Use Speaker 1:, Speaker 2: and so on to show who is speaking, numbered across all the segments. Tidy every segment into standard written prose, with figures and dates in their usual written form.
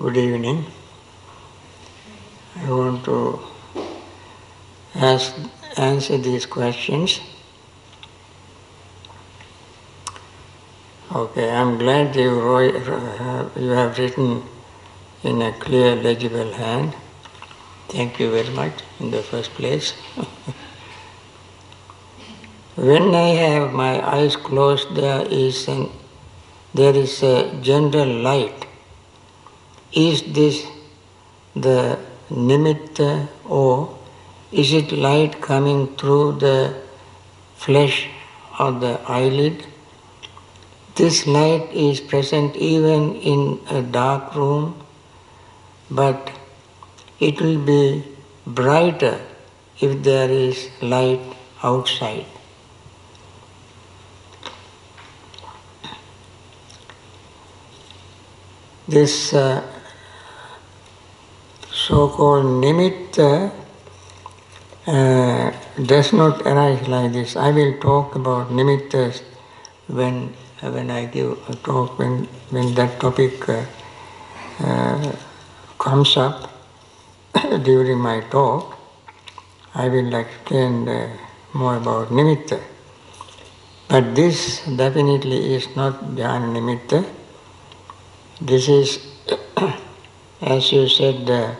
Speaker 1: Good evening. I want to answer these questions. Okay, I'm glad you have written in a clear, legible hand. Thank you very much in the first place. When I have my eyes closed, there is a general light. Is this the nimitta, or is it light coming through the flesh of the eyelid? This light is present even in a dark room, but it will be brighter if there is light outside. This so-called nimitta does not arise like this. I will talk about nimittas when I give a talk, when that topic comes up during my talk. I will explain more about nimitta. But this definitely is not jhana nimitta. This is, as you said,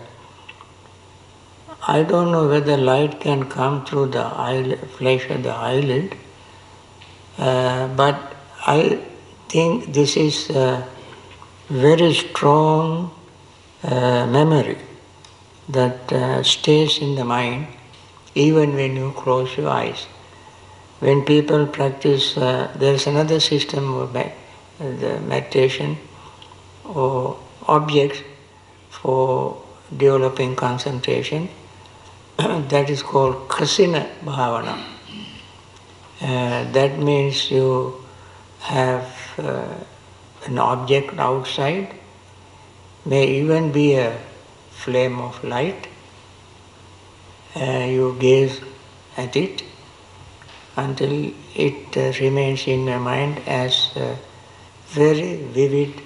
Speaker 1: I don't know whether light can come through the flesh of the eyelid, but I think this is a very strong memory that stays in the mind even when you close your eyes. When people practice, there is another system of the meditation or objects for developing concentration. That is called kasina bhavana. That means you have an object outside, may even be a flame of light. You gaze at it until it remains in your mind as a very vivid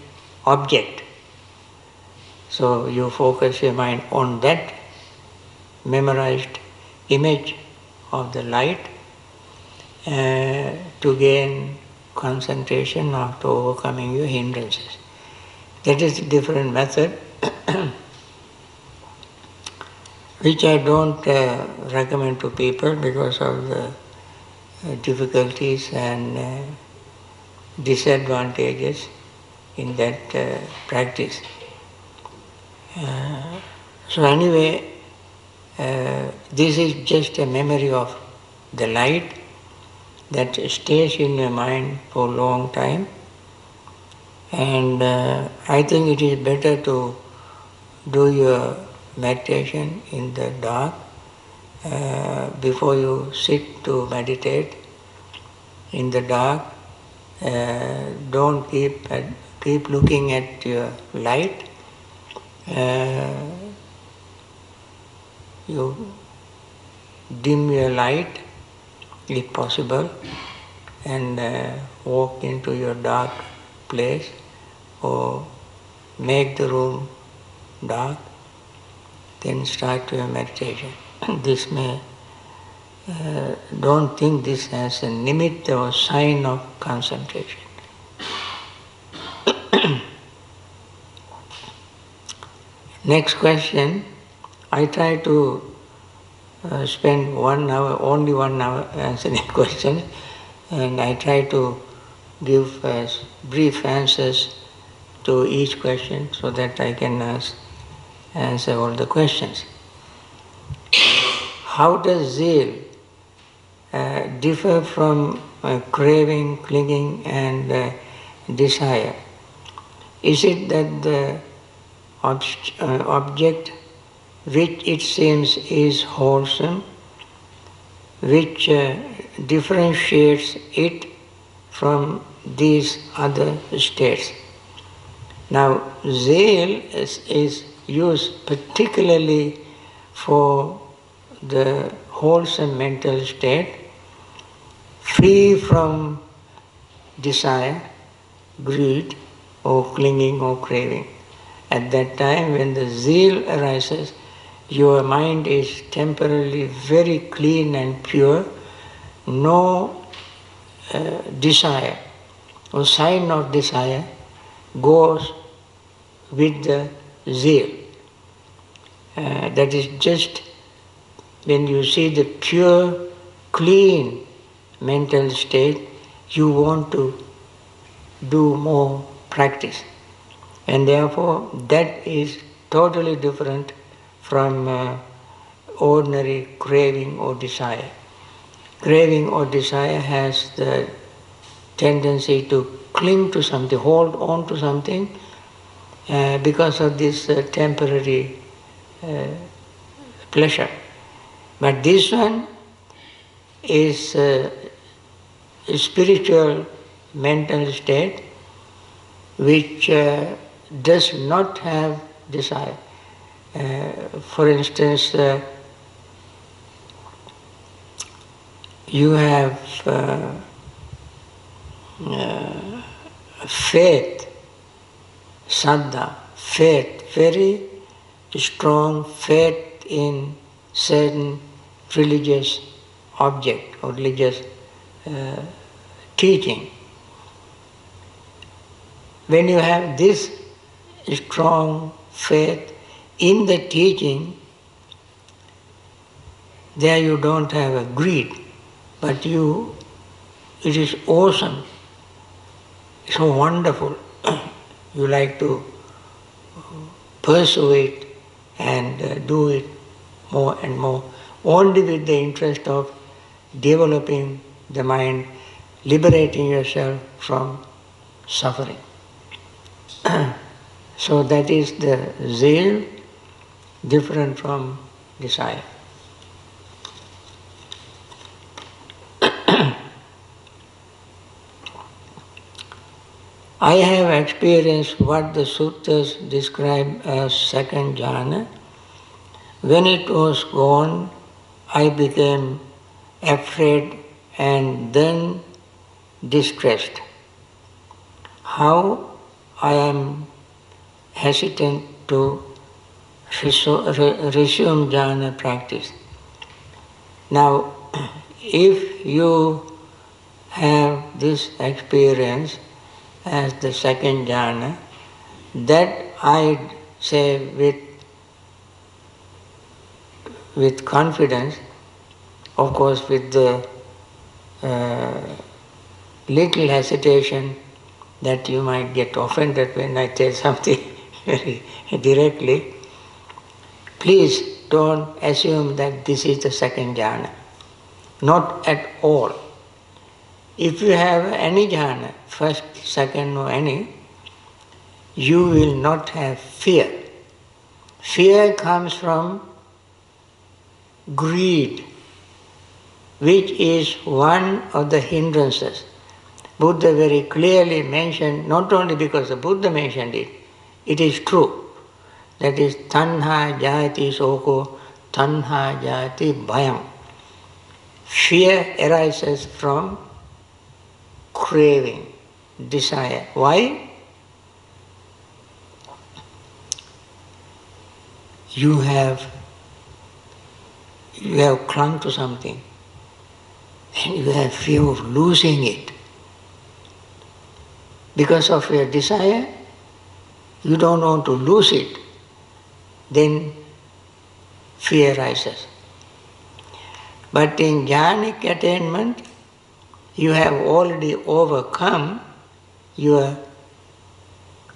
Speaker 1: object. So you focus your mind on that memorized image of the light to gain concentration after overcoming your hindrances. That is a different method which I don't recommend to people because of the difficulties and disadvantages in that practice. So anyway, this is just a memory of the light that stays in your mind for a long time, and I think it is better to do your meditation in the dark before you sit to meditate in the dark. Don't keep looking at your light. You dim your light if possible and walk into your dark place or make the room dark, then start your meditation. This may, don't think this as a nimitta or sign of concentration. Next question. I try to spend 1 hour, only 1 hour answering questions, and I try to give brief answers to each question so that I can answer all the questions. How does zeal differ from craving, clinging, and desire? Is it that the object which it seems is wholesome, which differentiates it from these other states? Now, zeal is used particularly for the wholesome mental state, free from desire, greed, or clinging or craving. At that time when the zeal arises, your mind is temporarily very clean and pure, no desire or sign of desire goes with the zeal. That is just when you see the pure, clean mental state, you want to do more practice. And therefore, that is totally different from ordinary craving or desire. Craving or desire has the tendency to cling to something, hold on to something because of this temporary pleasure. But this one is a spiritual mental state which does not have desire. For instance, you have faith, saddha, faith, very strong faith in certain religious object or religious teaching. When you have this strong faith in the teaching, there you don't have a greed, but it is awesome, so wonderful. You like to pursue it and do it more and more, only with the interest of developing the mind, liberating yourself from suffering. So that is the zeal, different from desire. I have experienced what the sutras describe as second jhana. When it was gone, I became afraid and then distressed. How I am hesitant to resume jhana practice. Now, if you have this experience as the second jhana, that I say with confidence, of course with the little hesitation that you might get offended when I tell something very directly. Please don't assume that this is the second jhana. Not at all. If you have any jhana, first, second or any, you will not have fear. Fear comes from greed, which is one of the hindrances. Buddha very clearly mentioned, not only because the Buddha mentioned it, it is true. That is tanha jayati soko, tanha jayati bhayam. Fear arises from craving, desire. Why? You have clung to something and you have fear of losing it. Because of your desire, you don't want to lose it. Then fear rises. But in jhanic attainment, you have already overcome your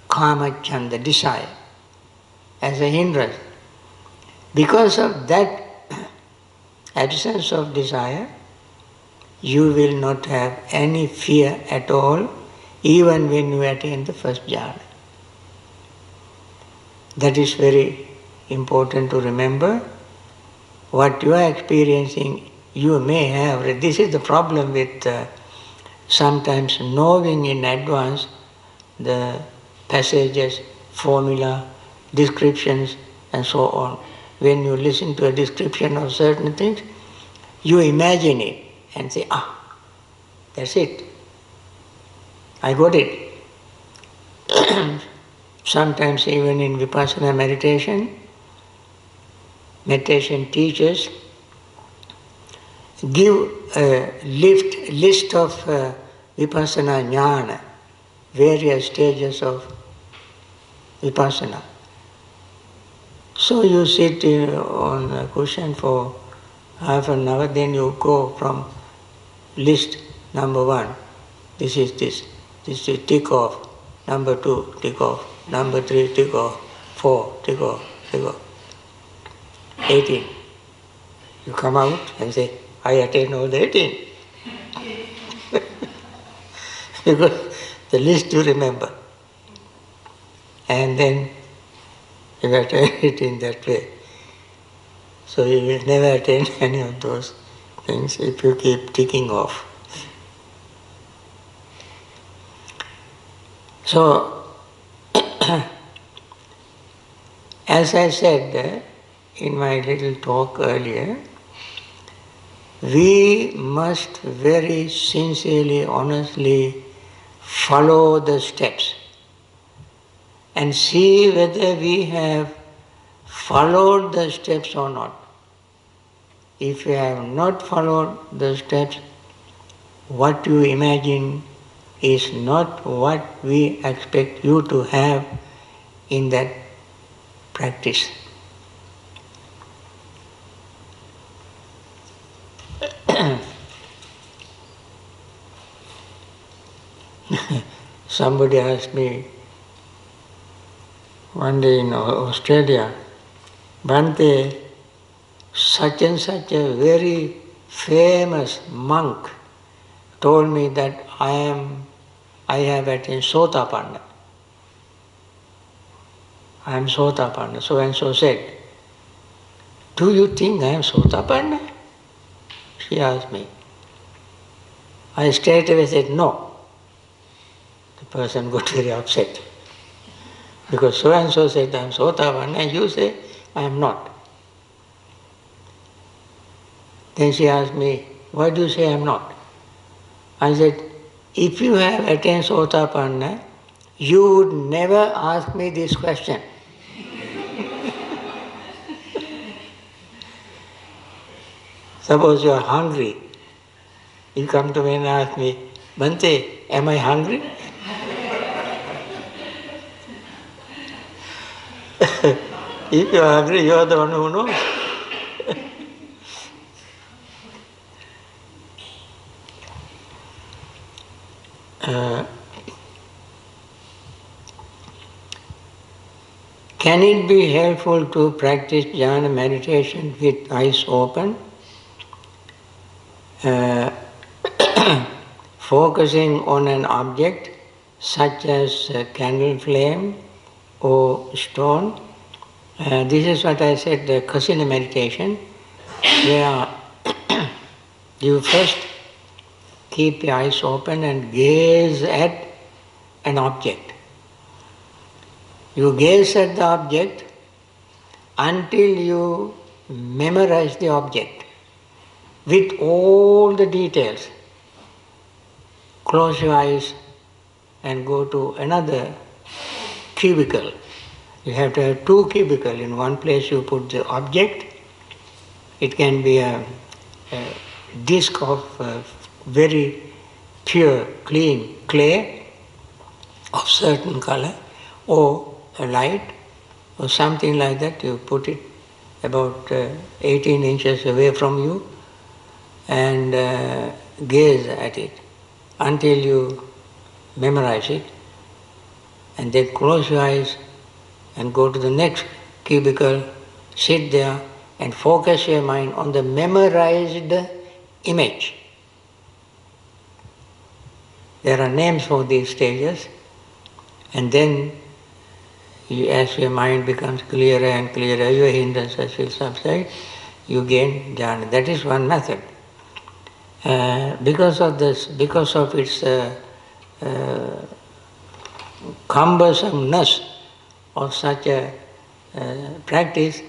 Speaker 1: kama chanda, desire, as a hindrance. Because of that absence of desire, you will not have any fear at all, even when you attain the first jhana. That is very important to remember. What you are experiencing, you may have. This is the problem with sometimes knowing in advance the passages, formula, descriptions, and so on. When you listen to a description of certain things, you imagine it and say, that's it. I got it. sometimes even in Vipassana meditation teachers give a list of Vipassana Jhana, various stages of Vipassana. So you sit on a cushion for half an hour, then you go from list number 1, this is tick off, number 2, tick off, number 3, tick off, 4, tick off, 18. You come out and say, I attain all the 18. Because the list you remember. And then you attain it in that way. So you will never attain any of those things if you keep ticking off. So, as I said in my little talk earlier, we must very sincerely, honestly follow the steps and see whether we have followed the steps or not. If you have not followed the steps, what you imagine is not what we expect you to have in that practice. Somebody asked me one day in Australia, Bhante, such and such a very famous monk told me that I have attained Sotapanna. I am Sotapanna. So and so said, do you think I am Sotapanna? She asked me. I straight away said no. The person got very upset. Because so and so said I am Sotapanna and you say I am not. Then she asked me, why do you say I am not? I said, if you have attained Sotapanna, you would never ask me this question. Suppose you are hungry. You come to me and ask me, Bhante, am I hungry? If you are hungry, you are the one who knows. Can it be helpful to practice jhana meditation with eyes open? Focusing on an object such as a candle flame or stone. This is what I said, the kasina meditation, where you first keep your eyes open and gaze at an object. You gaze at the object until you memorize the object with all the details. Close your eyes and go to another cubicle. You have to have 2 cubicles. In one place you put the object. It can be a disc of very pure, clean clay of certain color, or a light, or something like that. You put it about 18 inches away from you and gaze at it until you memorize it, and then close your eyes and go to the next cubicle, sit there and focus your mind on the memorized image. There are names for these stages, and then as your mind becomes clearer and clearer, your hindrances will subside, you gain jhana. That is one method. Because of its cumbersomeness of such a practice,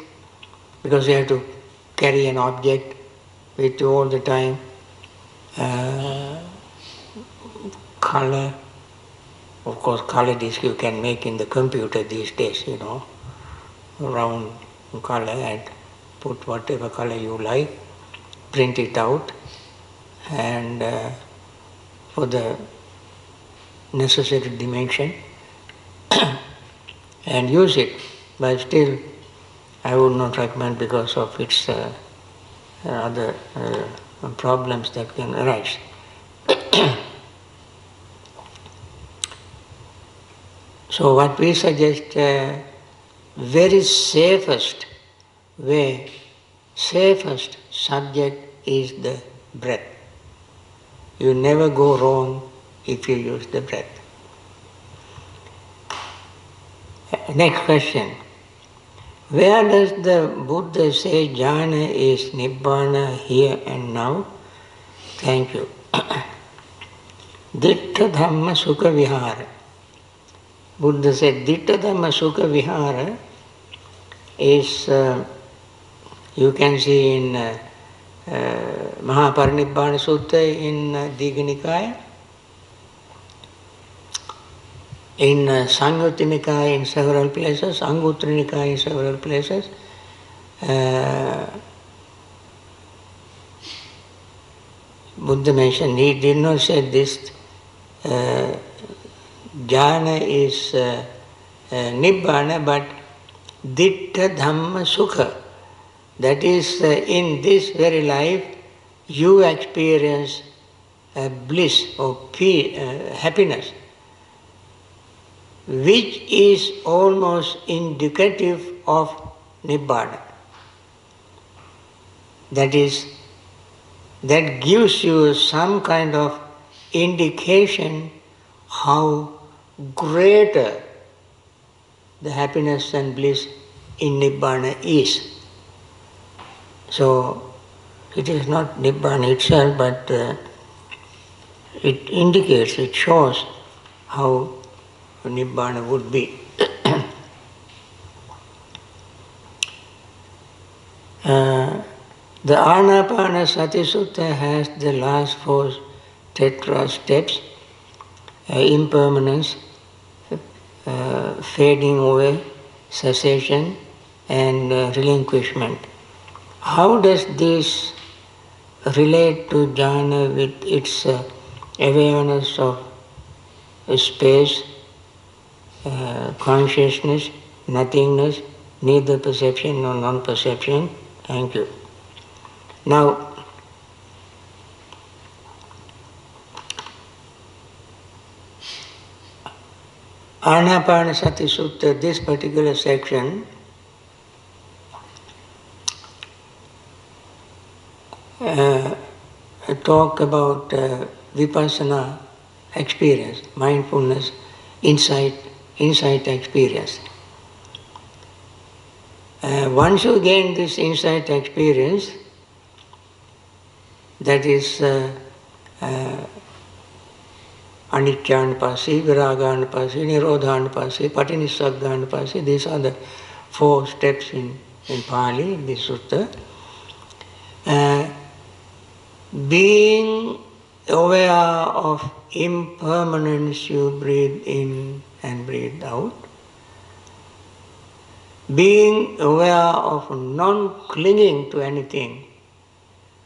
Speaker 1: because you have to carry an object with you all the time, color, Of course, color disk you can make in the computer these days, round color and put whatever color you like, print it out, and for the necessary dimension and use it. But still, I would not recommend because of its other problems that can arise. So what we suggest, very safest way, safest subject is the breath. You never go wrong if you use the breath. Next question. Where does the Buddha say Jhana is Nibbana here and now? Thank you. Ditta Dhamma Sukha Vihara. Buddha said Ditta Dhamma Sukha Vihara is, you can see in Mahaparinibbana Sutta in Digha Nikaya, in Samyutta Nikaya in several places, Anguttara Nikaya in several places. Buddha mentioned, he did not say this Jhana is Nibbana, but Ditta Dhamma Sukha. That is, in this very life, you experience bliss or peace, happiness, which is almost indicative of Nibbana. That is, that gives you some kind of indication how greater the happiness and bliss in Nibbana is. So, it is not Nibbana itself, but it indicates, it shows how Nibbana would be. The Anapanasati Sutta has the last four tetra steps, impermanence, fading away, cessation, and relinquishment. How does this relate to jhana with its awareness of space, consciousness, nothingness, neither perception nor non-perception? Thank you. Now, Anapanasati Sutta, this particular section, talk about vipassana experience, mindfulness, insight experience. Once you gain this insight experience, that is anicca-anupassi, viraga-anupassi, nirodha-anupassi, patinissagga-anupassi, these are the four steps in Pali, in this sutta. Being aware of impermanence, you breathe in and breathe out. Being aware of non-clinging to anything,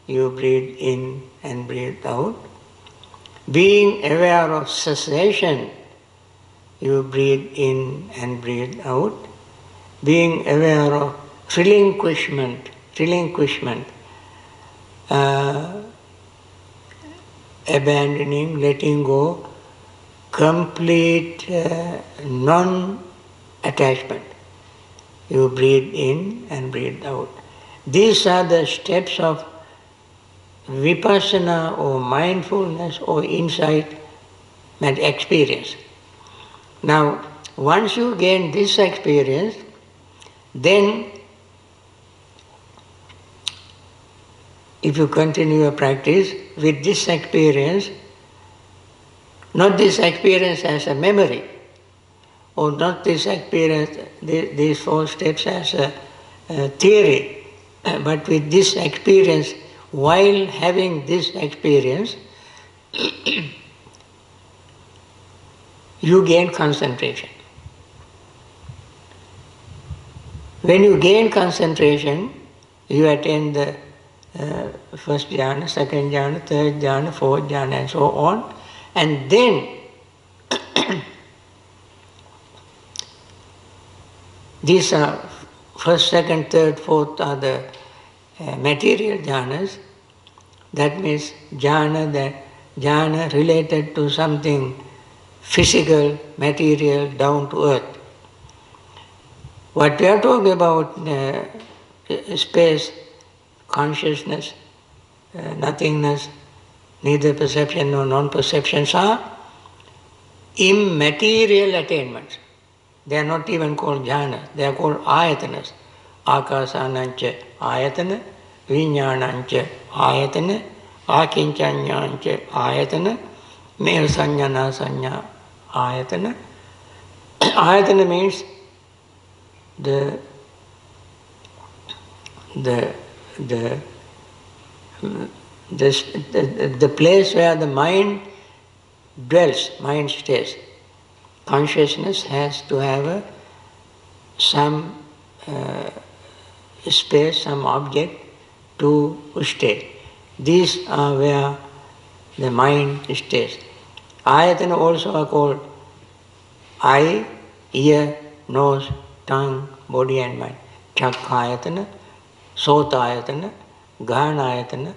Speaker 1: you breathe in and breathe out. Being aware of cessation, you breathe in and breathe out. Being aware of relinquishment, abandoning, letting go, complete non-attachment. You breathe in and breathe out. These are the steps of vipassana or mindfulness or insight and experience. Now, once you gain this experience, then if you continue your practice with this experience, not this experience as a memory, or not this experience, these four steps as a theory, but with this experience, while having this experience, you gain concentration. When you gain concentration, you attain the first jhana, second jhana, third jhana, fourth jhana, and so on. And then these are first, second, third, fourth are the material jhanas. That means jhana related to something physical, material, down to earth. What we are talking about, space, consciousness, nothingness, neither perception nor non-perceptions, are immaterial attainments. They are not even called jhanas, they are called ayatanas. Akasanancha ayatana, viññānañca ayatana, akincaññāñca ayatana, mehasaññana saññā ayatana. Ayatana means the place where the mind dwells, mind stays. Consciousness has to have some space, some object to stay. These are where the mind stays. Ayatana also are called eye, ear, nose, tongue, body and mind. Chakkayatana, sotayatana, ghanayatana,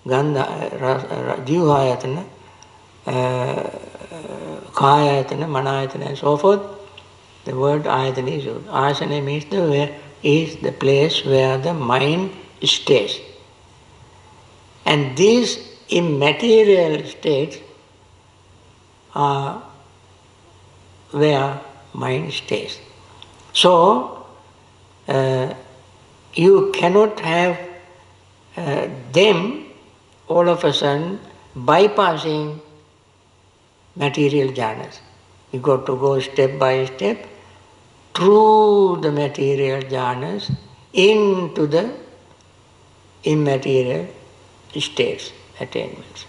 Speaker 1: jivayatana, kayatana, manayatana, and so forth. The word ayatana is used. Asana means the place where the mind stays. And these immaterial states are where mind stays. So, you cannot have them all of a sudden bypassing material jhanas. You got to go step by step through the material jhanas into the immaterial states, attainments.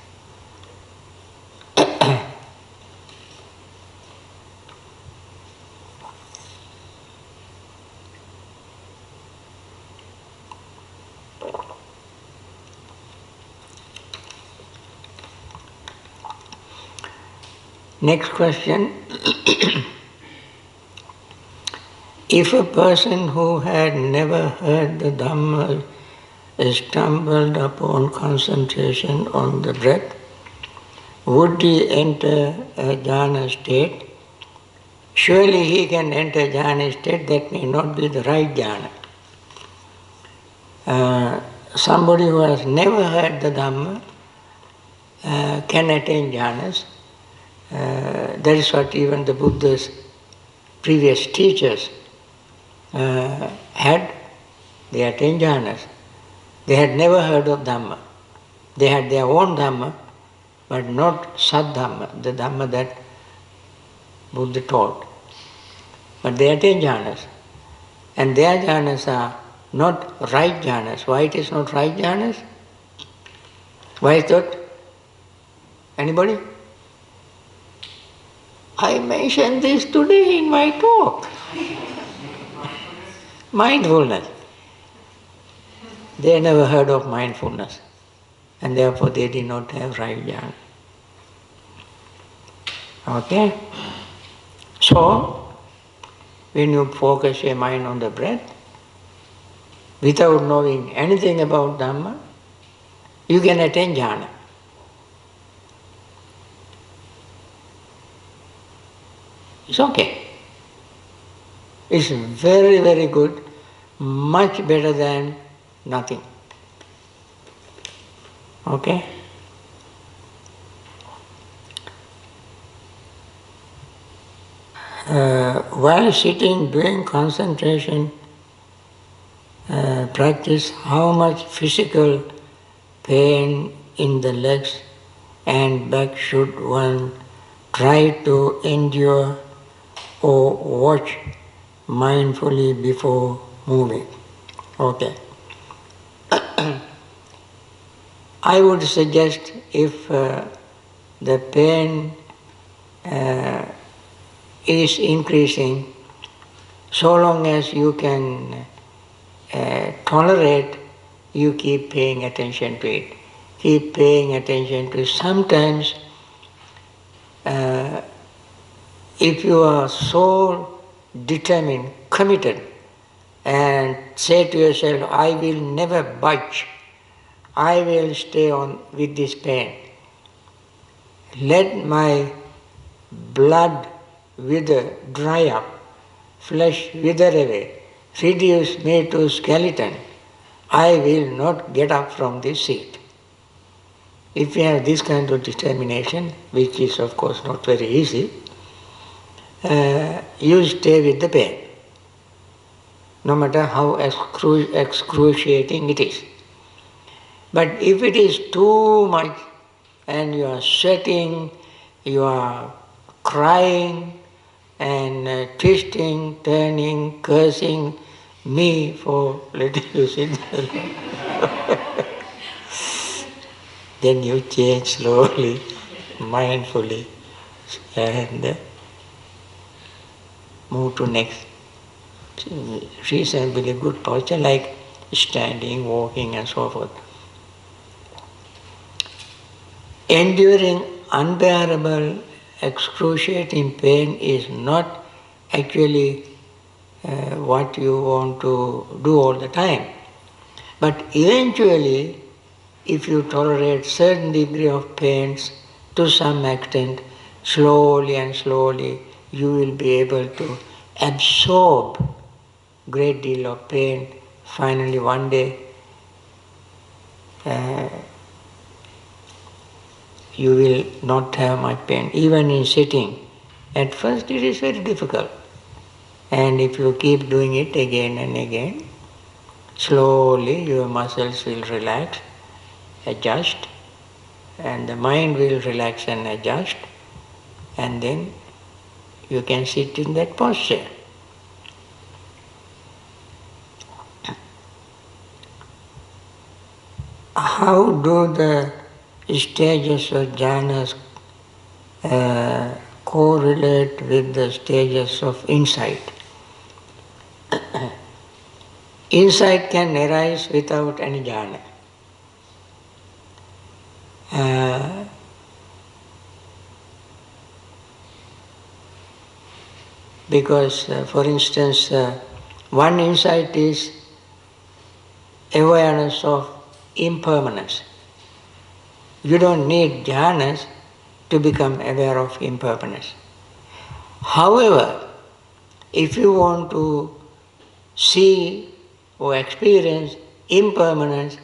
Speaker 1: Next question. If a person who had never heard the Dhamma stumbled upon concentration on the breath, would he enter a jhana state? Surely he can enter jhana state, that may not be the right jhana. Somebody who has never heard the Dhamma can attain jhanas. That is what even the Buddha's previous teachers had. They attained jhanas. They had never heard of Dhamma. They had their own Dhamma, but not Sad Dhamma, the Dhamma that Buddha taught. But they attained jhanas. And their jhanas are not right jhanas. Why it is not right jhanas? Why is that? Anybody? I mentioned this today in my talk. Mindfulness. They never heard of mindfulness, and therefore they did not have right jhana. Okay? So, when you focus your mind on the breath, without knowing anything about Dhamma, you can attain jhana. It's okay. It's very, very good, much better than nothing. Okay? While sitting doing concentration practice, how much physical pain in the legs and back should one try to endure or watch mindfully before moving? Okay. I would suggest if the pain is increasing, so long as you can tolerate, you keep paying attention to it. Keep paying attention to it. Sometimes, if you are so determined, committed, and say to yourself, I will never budge, I will stay on with this pain. Let my blood wither, dry up, flesh wither away, reduce me to skeleton. I will not get up from this seat. If you have this kind of determination, which is of course not very easy, you stay with the pain, no matter how excruciating it is. But if it is too much and you are sweating, you are crying and twisting, turning, cursing me for letting you sit there, then you change slowly, mindfully, and move to next reasonably good posture like standing, walking and so forth. Enduring unbearable, excruciating pain is not actually what you want to do all the time. But eventually, if you tolerate certain degree of pains to some extent, slowly and slowly, you will be able to absorb great deal of pain. Finally, one day, you will not have much pain, even in sitting. At first it is very difficult. And if you keep doing it again and again, slowly your muscles will relax, adjust, and the mind will relax and adjust, and then you can sit in that posture. How do the stages of jhanas correlate with the stages of insight? Insight can arise without any jhana. Because, for instance, one insight is awareness of impermanence. You don't need jhanas to become aware of impermanence. However, if you want to see or experience impermanence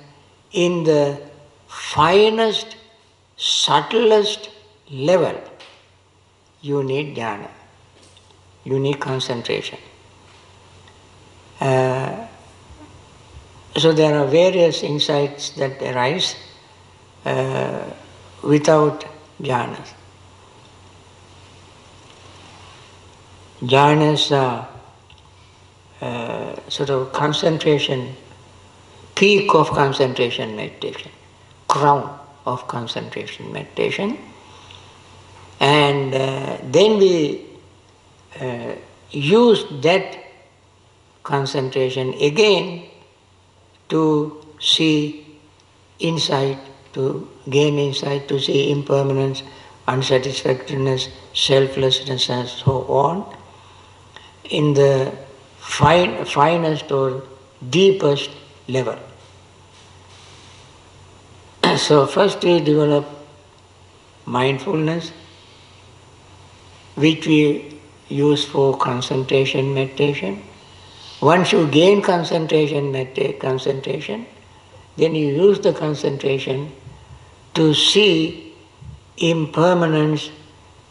Speaker 1: in the finest, subtlest level, you need jhana. You need concentration. So there are various insights that arise without jhanas. Jhanas are sort of concentration, peak of concentration meditation, crown of concentration meditation. And then we use that concentration again to see insight, to gain insight, to see impermanence, unsatisfactoriness, selflessness and so on in the finest or deepest level. So first we develop mindfulness, which we use for concentration meditation. Once you gain concentration, then you use the concentration to see impermanence,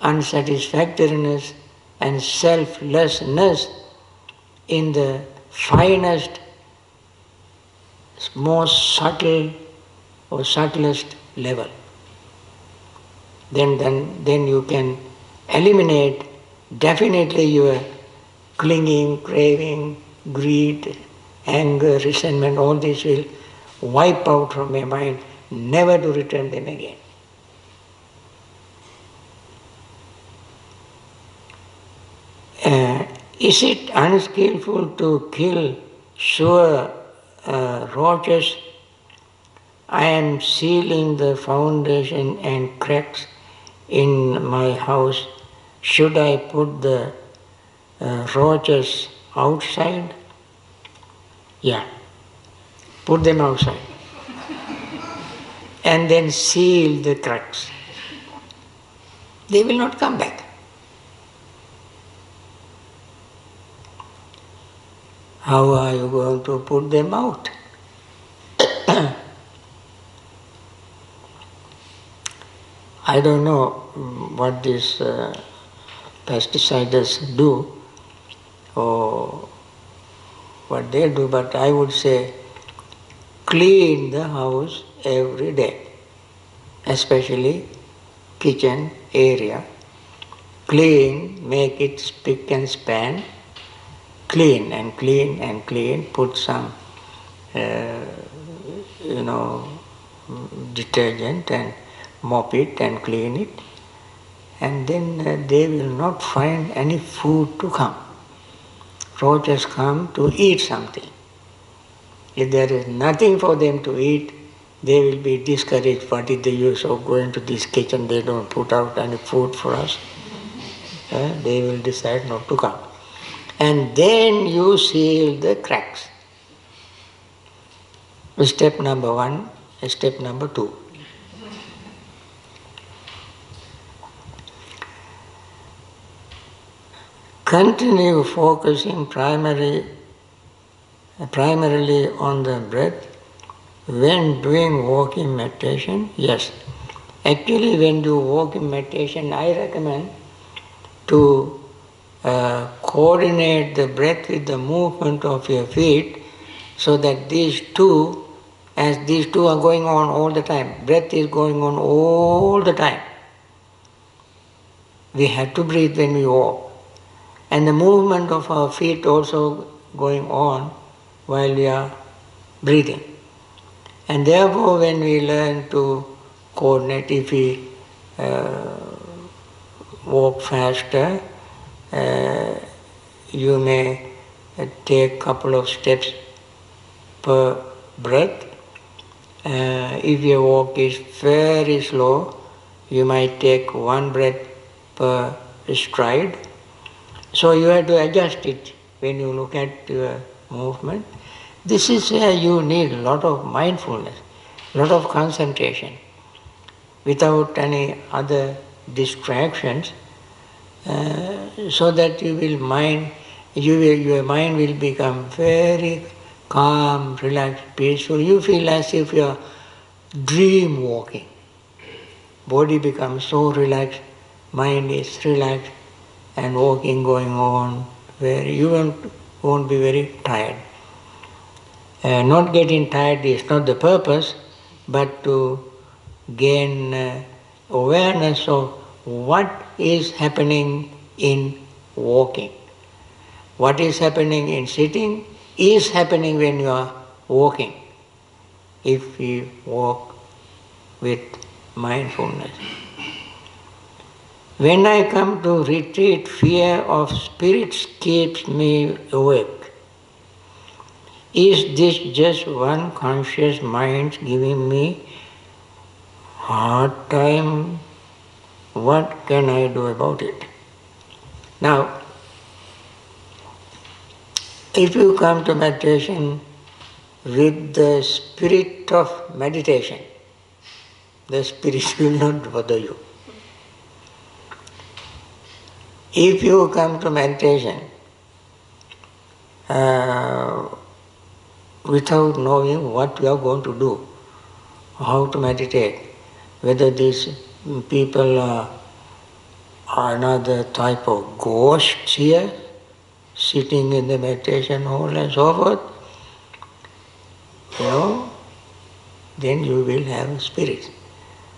Speaker 1: unsatisfactoriness and selflessness in the finest, most subtle or subtlest level. Then you can eliminate definitely your clinging, craving, greed, anger, resentment, all this will wipe out from your mind, never to return them again. Is it unskillful to kill sure roaches? I am sealing the foundation and cracks in my house. Should I put the roaches outside? Yeah, put them outside. And then seal the cracks. They will not come back. How are you going to put them out? I don't know what these pesticides do or what they do, but I would say clean the house every day, especially kitchen area. Clean, make it spick and span, clean and clean and clean, put some, detergent and mop it and clean it, and then they will not find any food to come. Roaches come to eat something. If there is nothing for them to eat, they will be discouraged. What is the use of going to this kitchen? They don't put out any food for us. They will decide not to come. And then you seal the cracks. Step number 1, step number 2. Continue focusing primarily on the breath when doing walking meditation. Yes, actually when you walk in meditation, I recommend to coordinate the breath with the movement of your feet, so that these two are going on all the time, breath is going on all the time. We have to breathe when we walk. And the movement of our feet also going on while we are breathing. And therefore when we learn to coordinate, if we walk faster, you may take a couple of steps per breath. If your walk is very slow, you might take one breath per stride. So you have to adjust it when you look at your movement. This is where you need a lot of mindfulness, a lot of concentration, without any other distractions, so that your mind will become very calm, relaxed, peaceful. You feel as if you are dream walking. Body becomes so relaxed, mind is relaxed, and walking going on, where you won't be very tired. Not getting tired is not the purpose, but to gain awareness of what is happening in walking. What is happening in sitting is happening when you are walking, if we walk with mindfulness. When I come to retreat, fear of spirits keeps me awake. Is this just one conscious mind giving me hard time? What can I do about it? Now, if you come to meditation with the spirit of meditation, the spirit will not bother you. If you come to meditation without knowing what you are going to do, how to meditate, whether these people are another type of ghosts here, sitting in the meditation hall and so forth, then you will have spirit.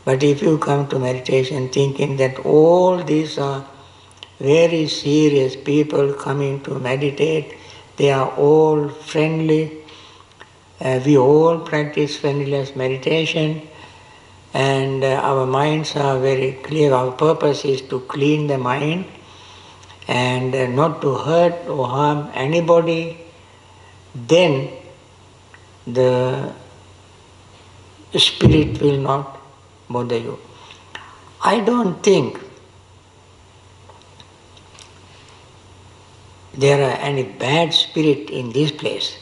Speaker 1: But if you come to meditation thinking that all these are very serious people coming to meditate, they are all friendly, we all practice friendliness meditation, and our minds are very clear. Our purpose is to clean the mind, and not to hurt or harm anybody, then the spirit will not bother you. I don't think there are any bad spirit in this place.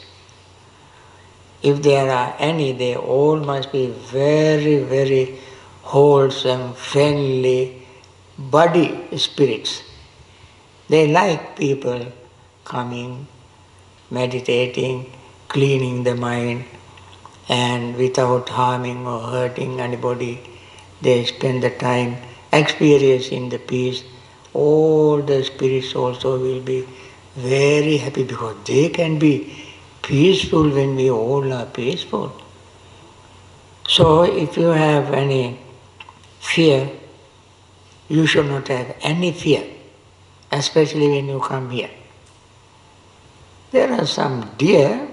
Speaker 1: If there are any, they all must be very, very wholesome, friendly, body spirits. They like people coming, meditating, cleaning the mind, and without harming or hurting anybody, they spend the time experiencing the peace. All the spirits also will be very happy because they can be peaceful when we all are peaceful. So if you have any fear, you should not have any fear, especially when you come here. There are some deer,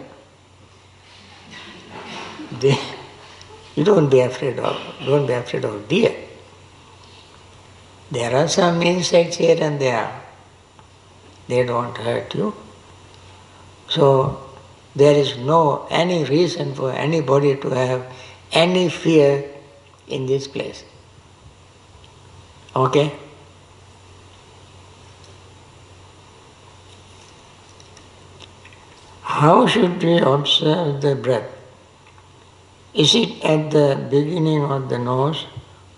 Speaker 1: you don't be afraid of deer. There are some insects here and there. They don't hurt you. So there is no any reason for anybody to have any fear in this place. Okay? How should we observe the breath? Is it at the beginning of the nose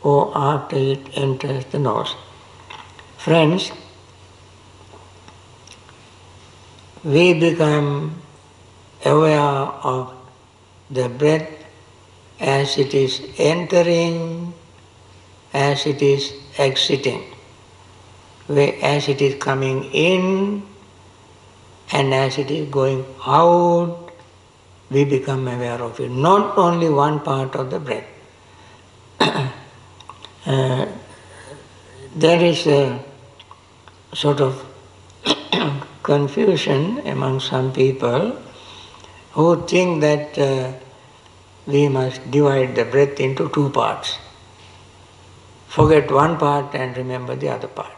Speaker 1: or after it enters the nose? Friends, we become aware of the breath as it is entering, as it is exiting, as it is coming in, and as it is going out. We become aware of it. Not only one part of the breath. There is a sort of confusion among some people who think that we must divide the breath into two parts. Forget one part and remember the other part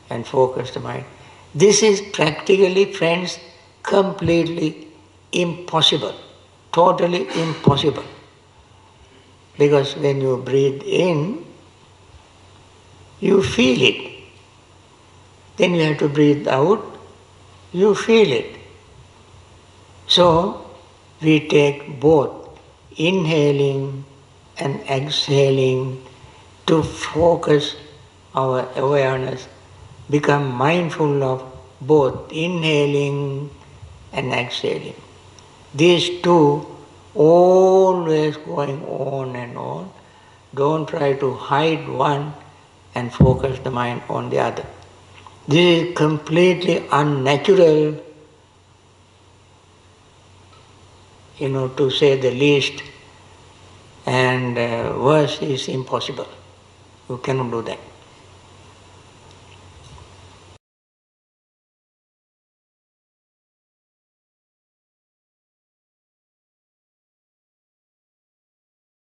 Speaker 1: and focus the mind. This is practically, friends, completely impossible, totally impossible. Because when you breathe in, you feel it. Then you have to breathe out, you feel it. So we take both inhaling and exhaling to focus our awareness, become mindful of both inhaling and exhaling. These two always going on and on. Don't try to hide one and focus the mind on the other. This is completely unnatural, to say the least, and worse is impossible. You cannot do that.